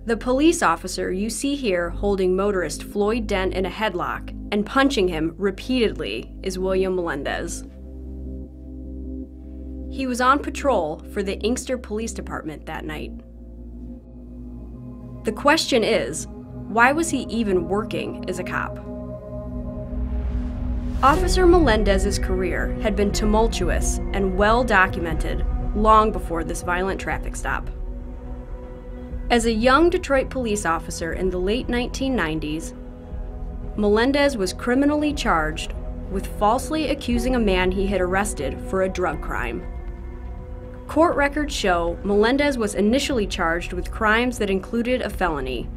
The police officer you see here holding motorist Floyd Dent in a headlock and punching him repeatedly is William Melendez. He was on patrol for the Inkster Police Department that night. The question is, why was he even working as a cop? Officer Melendez's career had been tumultuous and well documented long before this violent traffic stop. As a young Detroit police officer in the late 1990s, Melendez was criminally charged with falsely accusing a man he had arrested for a drug crime. Court records show Melendez was initially charged with crimes that included a felony,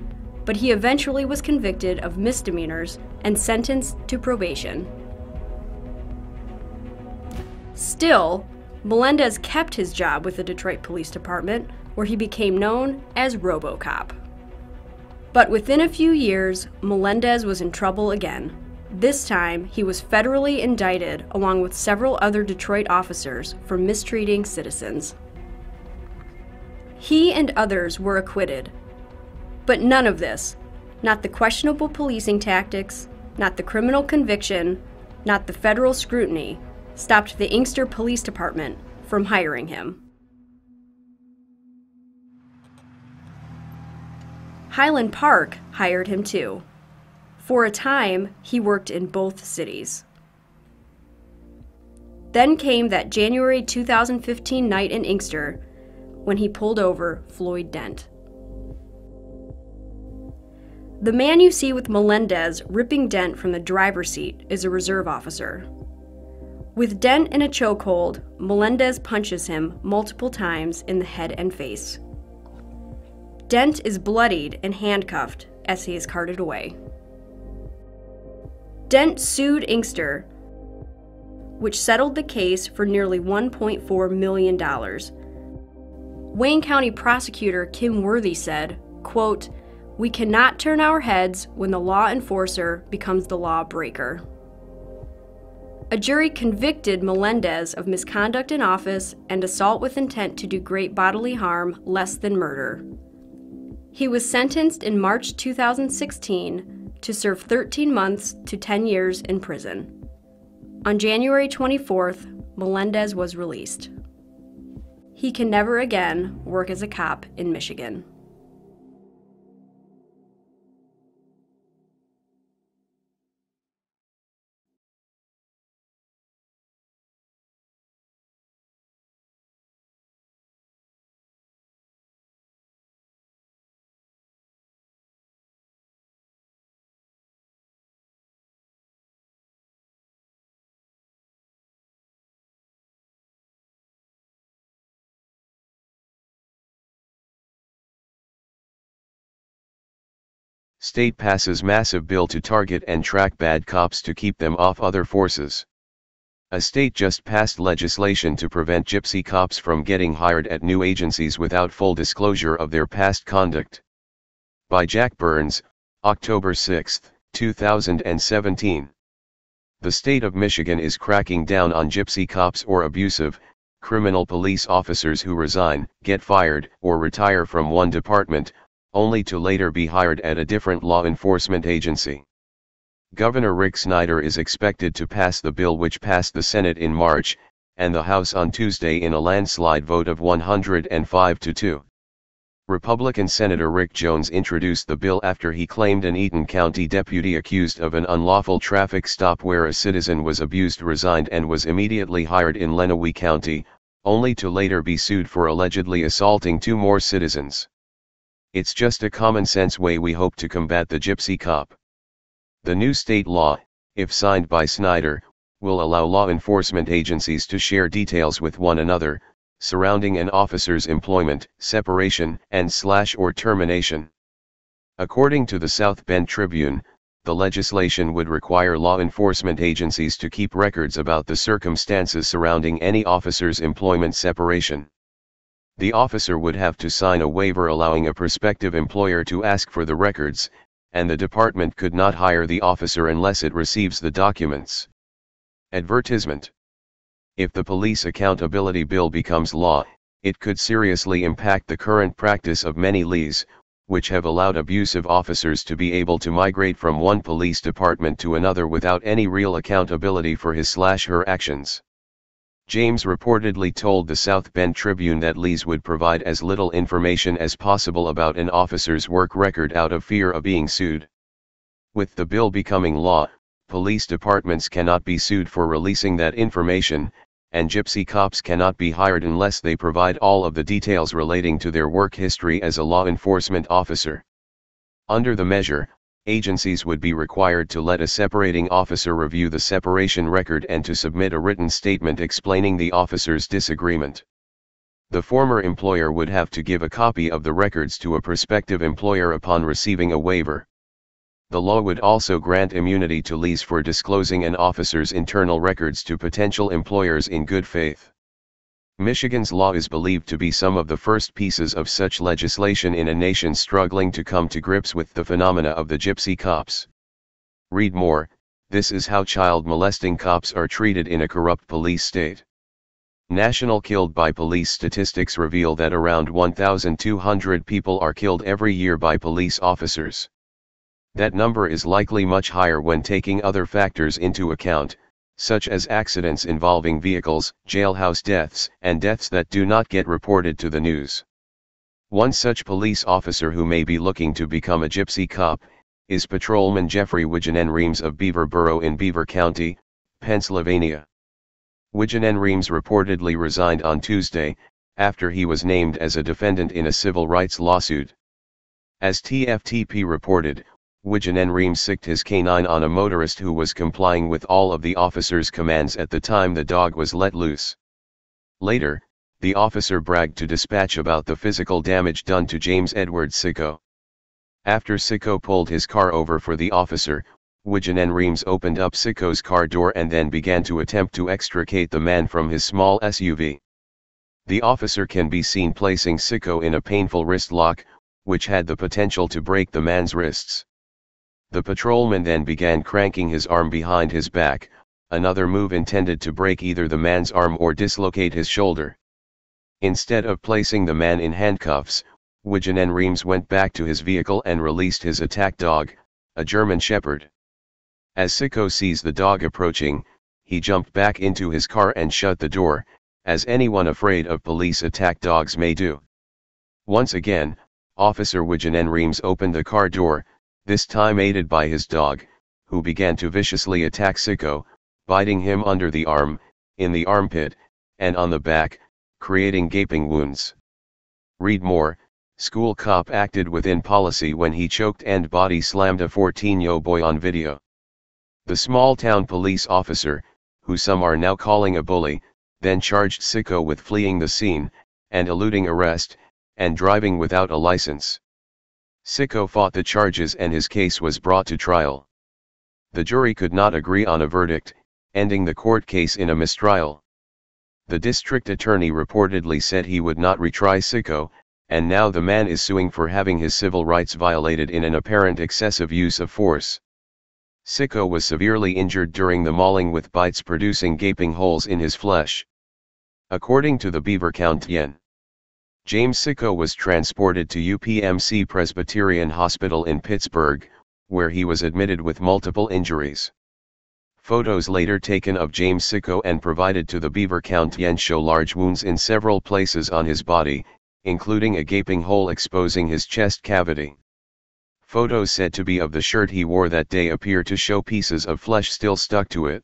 but he eventually was convicted of misdemeanors and sentenced to probation. Still, Melendez kept his job with the Detroit Police Department, where he became known as RoboCop. But within a few years, Melendez was in trouble again. This time, he was federally indicted along with several other Detroit officers for mistreating citizens. He and others were acquitted. But none of this, not the questionable policing tactics, not the criminal conviction, not the federal scrutiny, stopped the Inkster Police Department from hiring him. Highland Park hired him too. For a time, he worked in both cities. Then came that January 2015 night in Inkster when he pulled over Floyd Dent. The man you see with Melendez ripping Dent from the driver's seat is a reserve officer. With Dent in a chokehold, Melendez punches him multiple times in the head and face. Dent is bloodied and handcuffed as he is carted away. Dent sued Inkster, which settled the case for nearly $1.4 million. Wayne County prosecutor Kim Worthy said, quote, "We cannot turn our heads when the law enforcer becomes the lawbreaker." A jury convicted Melendez of misconduct in office and assault with intent to do great bodily harm less than murder. He was sentenced in March 2016 to serve 13 months to 10 years in prison. On January 24th, Melendez was released. He can never again work as a cop in Michigan. State passes massive bill to target and track bad cops to keep them off other forces. A state just passed legislation to prevent gypsy cops from getting hired at new agencies without full disclosure of their past conduct. By Jack Burns, October 6, 2017. The state of Michigan is cracking down on gypsy cops or abusive, criminal police officers who resign, get fired, or retire from one department, only to later be hired at a different law enforcement agency. Governor Rick Snyder is expected to pass the bill, which passed the Senate in March, and the House on Tuesday in a landslide vote of 105-2. Republican Senator Rick Jones introduced the bill after he claimed an Eaton County deputy accused of an unlawful traffic stop where a citizen was abused resigned and was immediately hired in Lenawee County, only to later be sued for allegedly assaulting two more citizens. It's just a common-sense way we hope to combat the gypsy cop. The new state law, if signed by Snyder, will allow law enforcement agencies to share details with one another, surrounding an officer's employment, separation, and/or termination. According to the South Bend Tribune, the legislation would require law enforcement agencies to keep records about the circumstances surrounding any officer's employment separation. The officer would have to sign a waiver allowing a prospective employer to ask for the records, and the department could not hire the officer unless it receives the documents. Advertisement. If the police accountability bill becomes law, it could seriously impact the current practice of many LEs, which have allowed abusive officers to be able to migrate from one police department to another without any real accountability for his/her actions. James reportedly told the South Bend Tribune that Lees would provide as little information as possible about an officer's work record out of fear of being sued. With the bill becoming law, police departments cannot be sued for releasing that information, and gypsy cops cannot be hired unless they provide all of the details relating to their work history as a law enforcement officer. Under the measure, agencies would be required to let a separating officer review the separation record and to submit a written statement explaining the officer's disagreement. The former employer would have to give a copy of the records to a prospective employer upon receiving a waiver. The law would also grant immunity to Lees for disclosing an officer's internal records to potential employers in good faith. Michigan's law is believed to be some of the first pieces of such legislation in a nation struggling to come to grips with the phenomena of the gypsy cops. Read more. This is how child molesting cops are treated in a corrupt police state. National killed by police statistics reveal that around 1,200 people are killed every year by police officers. That number is likely much higher when taking other factors into account, such as accidents involving vehicles, jailhouse deaths, and deaths that do not get reported to the news. One such police officer who may be looking to become a gypsy cop, is Patrolman Jeffrey Wigginen-Reams of Beaver Borough in Beaver County, Pennsylvania. Wigginen-Reams reportedly resigned on Tuesday, after he was named as a defendant in a civil rights lawsuit. As TFTP reported, Wigginen-Reams sicked his canine on a motorist who was complying with all of the officer's commands at the time the dog was let loose. Later, the officer bragged to dispatch about the physical damage done to James Edward Sicko. After Sicko pulled his car over for the officer, Wigginen-Reams opened up Sicko's car door and then began to attempt to extricate the man from his small SUV. The officer can be seen placing Sicko in a painful wrist lock, which had the potential to break the man's wrists. The patrolman then began cranking his arm behind his back, another move intended to break either the man's arm or dislocate his shoulder. Instead of placing the man in handcuffs, Wigginen-Reams went back to his vehicle and released his attack dog, a German Shepherd. As Sicko sees the dog approaching, he jumped back into his car and shut the door, as anyone afraid of police attack dogs may do. Once again, Officer Wigginen-Reams opened the car door, this time aided by his dog, who began to viciously attack Sicko, biting him under the arm, in the armpit, and on the back, creating gaping wounds. Read more. School cop acted within policy when he choked and body slammed a 14-year-old boy on video. The small-town police officer, who some are now calling a bully, then charged Sicko with fleeing the scene, and eluding arrest, and driving without a license. Sicko fought the charges and his case was brought to trial. The jury could not agree on a verdict, ending the court case in a mistrial. The district attorney reportedly said he would not retry Sicko, and now the man is suing for having his civil rights violated in an apparent excessive use of force. Sicko was severely injured during the mauling with bites producing gaping holes in his flesh. According to the Beaver County, James Sicko was transported to UPMC Presbyterian Hospital in Pittsburgh, where he was admitted with multiple injuries. Photos later taken of James Sicko and provided to the Beaver County show large wounds in several places on his body, including a gaping hole exposing his chest cavity. Photos said to be of the shirt he wore that day appear to show pieces of flesh still stuck to it.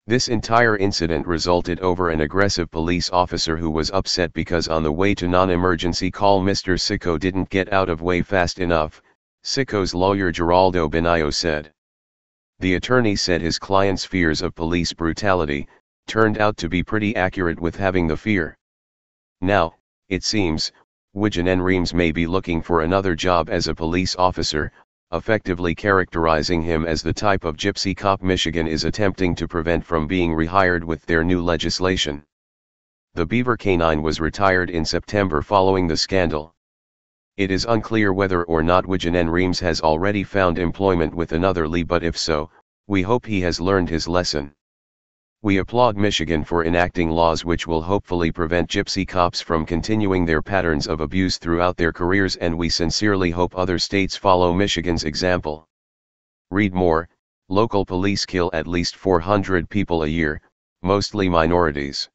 This entire incident resulted over an aggressive police officer who was upset because on the way to non-emergency call Mr. Sicko didn't get out of way fast enough, Sicko's lawyer Geraldo Benayo said. The attorney said his client's fears of police brutality turned out to be pretty accurate with having the fear. Now, it seems, Wigginen-Reams may be looking for another job as a police officer, effectively characterizing him as the type of gypsy cop Michigan is attempting to prevent from being rehired with their new legislation. The Beaver Canine was retired in September following the scandal. It is unclear whether or not Wigginen-Reams has already found employment with another Lee, but if so, we hope he has learned his lesson. We applaud Michigan for enacting laws which will hopefully prevent gypsy cops from continuing their patterns of abuse throughout their careers, and we sincerely hope other states follow Michigan's example. Read more. Local police kill at least 400 people a year, mostly minorities.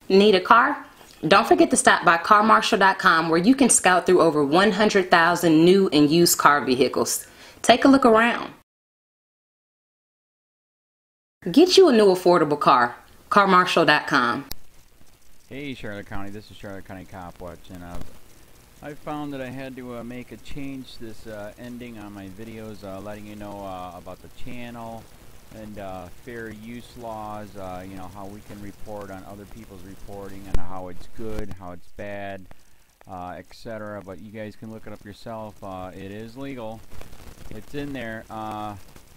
Need a car? Don't forget to stop by carmarshal.com, where you can scout through over 100,000 new and used car vehicles. Take a look around. Get you a new affordable car. carmarshal.com. Hey Charlotte County, this is Charlotte County COPWATCH, and I found that I had to make a change this ending on my videos, letting you know about the channel and fair use laws, you know, how we can report on other people's reporting and how it's good, how it's bad, etc. But you guys can look it up yourself. It is legal. It's in there.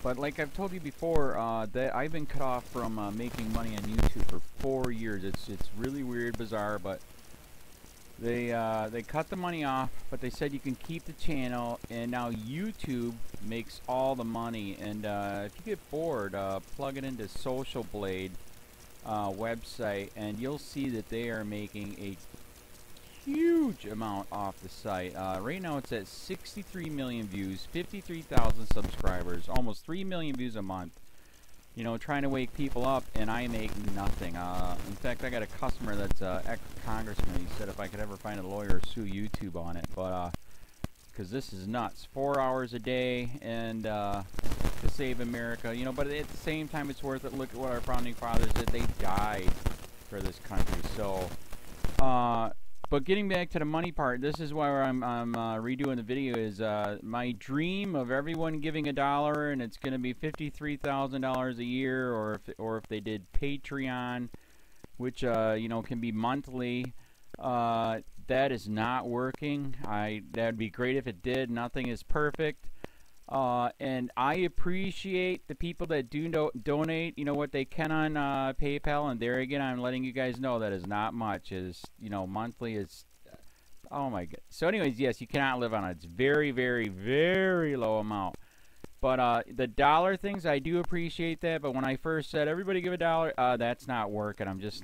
But like I've told you before, that I've been cut off from making money on YouTube for 4 years. It's really weird, bizarre, but they cut the money off, but they said you can keep the channel, and now YouTube makes all the money. And if you get bored, plug it into Social Blade website, and you'll see that they are making a huge amount off the site. Right now it's at 63 million views, 53,000 subscribers, almost 3 million views a month. You know, trying to wake people up, and I make nothing. In fact, I got a customer that's ex-congressman. He said if I could ever find a lawyer, sue YouTube on it. But because this is nuts. 4 hours a day, and to save America. You know, but at the same time, it's worth it. Look at what our founding fathers did. They died for this country. So, but getting back to the money part, this is why I'm redoing the video. Is my dream of everyone giving $1, and it's going to be $53,000 a year, or if they did Patreon, which you know, can be monthly. That is not working. That'd be great if it did. Nothing is perfect. And I appreciate the people that do donate, you know, what they can on PayPal. And there again, I'm letting you guys know that is not much. Is, you know, monthly is, oh my god. So anyways, yes, you cannot live on it. It's very, very, very low amount. But the dollar things, I do appreciate that. But when I first said everybody give $1, that's not working. I'm just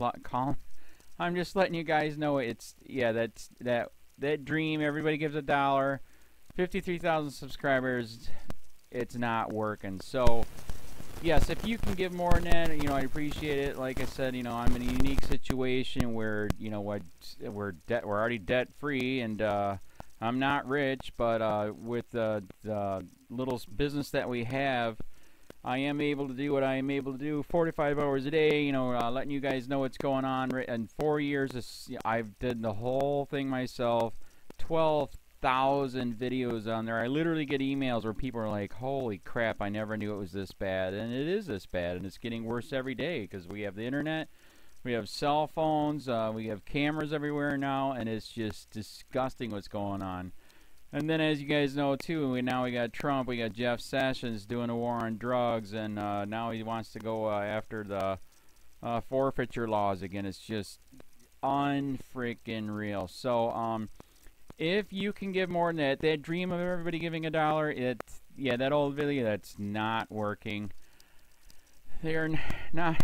letting you guys know it's, yeah, that dream. Everybody gives $1. 53,000 subscribers, it's not working. So yes, if you can give more than that, you know, I appreciate it. Like I said, you know, I'm in a unique situation where, you know, we're already debt free, and I'm not rich, but with the little business that we have, I am able to do what I am able to do 45 hours a day, you know, letting you guys know what's going on. In 4 years, I've did the whole thing myself. 12,000 videos on there. I literally get emails where people are like, holy crap, I never knew it was this bad. And it is this bad, and it's getting worse every day because we have the internet, we have cell phones, we have cameras everywhere now, and it's just disgusting what's going on. And then, as you guys know too, now we got Trump, we got Jeff Sessions doing a war on drugs, and now he wants to go after the forfeiture laws again. It's just unfreaking real. So if you can give more than that dream of everybody giving $1, yeah, that old video, that's not working. They're not,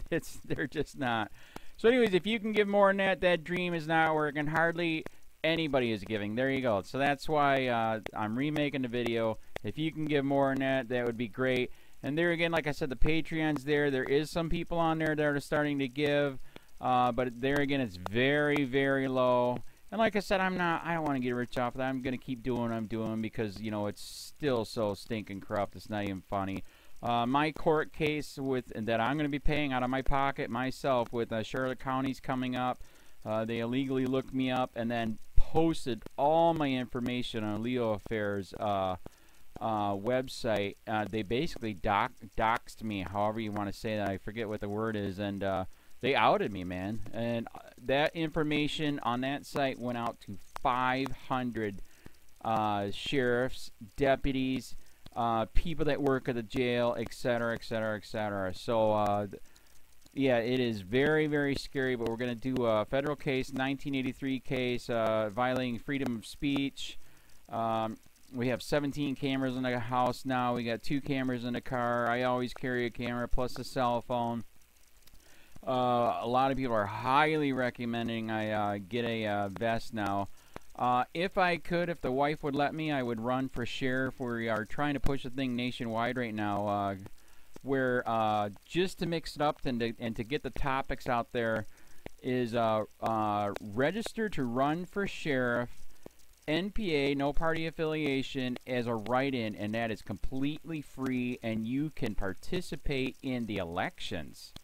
they're just not. So anyways, if you can give more than that dream is not working. Hardly anybody is giving. There you go. So that's why I'm remaking the video. If you can give more than that, that would be great. And there again, like I said, the Patreon's there. There is some people on there that are starting to give, but there again, it's very, very low. And like I said, I don't want to get rich off of that. I'm going to keep doing what I'm doing because, you know, it's still so stinking corrupt. It's not even funny. My court case that I'm going to be paying out of my pocket myself with Charlotte County's coming up. They illegally looked me up and then posted all my information on LEOAFFAIRS website. They basically doxed me, however you want to say that. I forget what the word is, and they outed me, man. And that information on that site went out to 500 sheriffs, deputies, people that work at the jail, etc., etc., etc. So, yeah, it is very, very scary, but we're going to do a federal case, 1983 case, violating freedom of speech. We have 17 cameras in the house now. We got 2 cameras in the car. I always carry a camera plus a cell phone. A lot of people are highly recommending I get a vest now. If I could, if the wife would let me, I would run for sheriff. We are trying to push the thing nationwide right now, where just to mix it up and to get the topics out there is register to run for sheriff, NPA, no party affiliation, as a write-in, and that is completely free, and you can participate in the elections.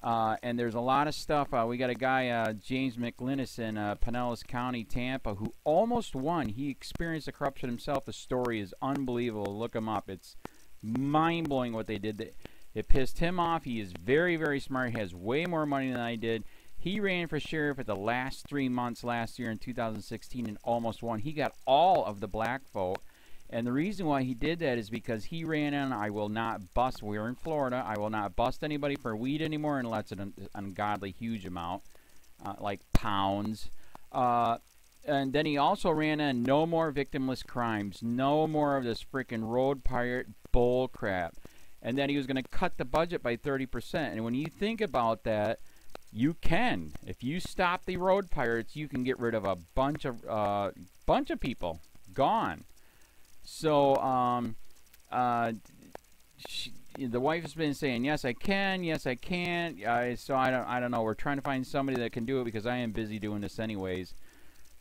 And there's a lot of stuff. We got a guy, James McLinnis in Pinellas County, Tampa, who almost won. He experienced the corruption himself. The story is unbelievable. Look him up. It's mind-blowing what they did. It pissed him off. He is very, very smart. He has way more money than I did. He ran for sheriff at the last 3 months last year in 2016 and almost won. He got all of the black vote. And the reason why he did that is because he ran in, I will not bust, we're in Florida, I will not bust anybody for weed anymore unless it's an ungodly huge amount, like pounds. And then he also ran in no more victimless crimes, no more of this freaking road pirate bull crap. And then he was going to cut the budget by 30%. And when you think about that, you can. If you stop the road pirates, you can get rid of a bunch of people. Gone. So, the wife has been saying, yes, I can, yes, I can't. So I don't know. We're trying to find somebody that can do it because I am busy doing this anyways.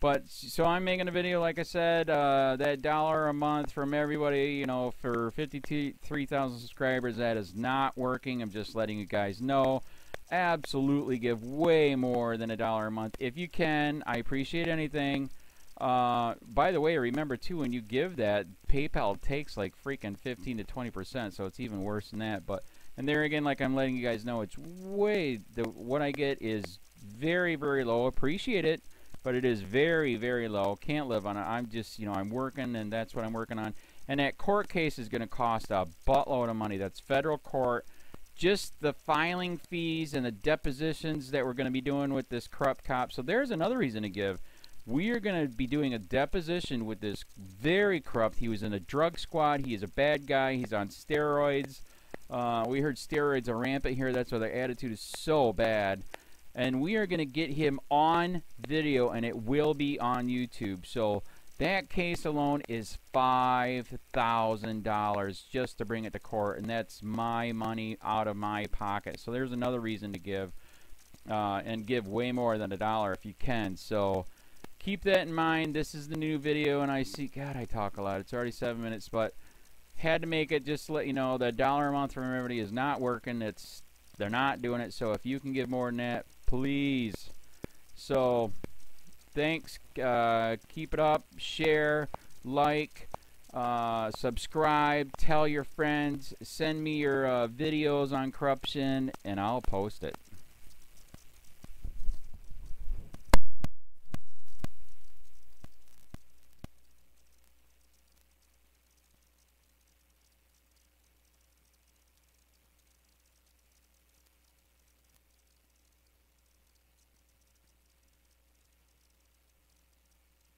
But, so I'm making a video, like I said, that $1 a month from everybody, you know, for 53,000 subscribers, that is not working. I'm just letting you guys know. Absolutely give way more than $1 a month. If you can, I appreciate anything. By the way, remember too, when you give that, PayPal takes like freaking 15 to 20%, so it's even worse than that. But, and there again, like I'm letting you guys know, it's way, what I get is very, very low. Appreciate it, but it is very, very low. Can't live on it. I'm just, you know, I'm working, and that's what I'm working on. And that court case is going to cost a buttload of money. That's federal court. Just the filing fees and the depositions that we're going to be doing with this corrupt cop. So there's another reason to give. We are going to be doing a deposition with this very corrupt. He was in a drug squad. He is a bad guy. He's on steroids. We heard steroids are rampant here. That's why their attitude is so bad. And we are going to get him on video, and it will be on YouTube. So that case alone is $5,000 just to bring it to court, and that's my money out of my pocket. So there's another reason to give, and give way more than $1 if you can. So keep that in mind. This is the new video, and I see, God, I talk a lot. It's already 7 minutes, but had to make it just to let you know that $1 a month from everybody is not working. They're not doing it. So if you can give more than that, please. So thanks. Keep it up. Share, like, subscribe, tell your friends, send me your videos on corruption, and I'll post it.